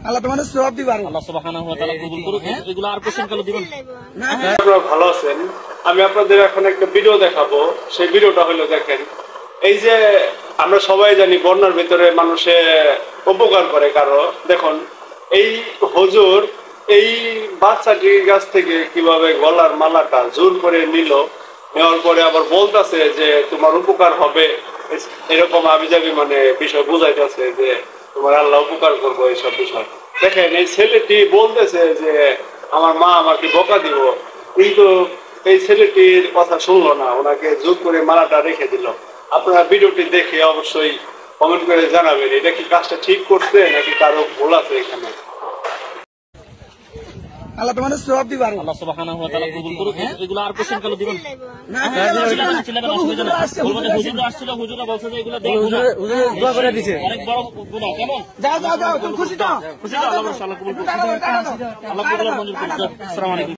আল্লাহ তোমাদের সওয়াব দিবে। আল্লাহ সুবহানাহু ওয়া তাআলা কবুল করুক। এগুলো আর কোশ্চেন কালো দিবেন না। আপনারা ভালো আছেন? আমি আপনাদের এখন একটা ভিডিও দেখাবো। সেই ভিডিওটা হলো, দেখেন, এই যে আমরা সবাই জানি বন্যার ভিতরে মানুষে উপকার করে কারো। দেখুন এই হুজুর এই বাচ্চাটির কাছ থেকে কিভাবে গলার মালাটা জোর করে নিল, নেওয়ার পরে আবার বলতেছে যে তোমার উপকার হবে, এরকম আবিজাবি মানে বিষয় বুঝাইতেছে যে তোমার আল্লাহ উপকার করবো এইসব বিষয়। দেখেন এই ছেলেটি বলতেছে যে আমার মা আমাকে বকা দিব, কিন্তু এই ছেলেটির কথা শুনলো না, ওনাকে জোর করে মালাটা রেখে দিল। আপনারা ভিডিওটি দেখে অবশ্যই কমেন্ট করে জানাবেন এটা কি কাজটা ঠিক করছে নাকি কারো ভুল আছে এখানে। আল্লাহ তোমাদের সওয়াব দিবে। আল্লাহ সুবহানাহু ওয়া তাআলা কবুল করুক। এগুলো আর কোশ্চেন কালো দিবেন না। হুজুর আসছিল, হুজুরা বলছে যে এগুলো দেখে দোয়া করে দিয়েছে, অনেক বড় গুনাহ। কেমন যাও যাও যাও, তুমি খুশি তো? খুশি তো? আল্লাহ মাশাআল্লাহ কবুল করুক। আল্লাহ কবুল মঞ্জুর করুক। আসসালামু আলাইকুম।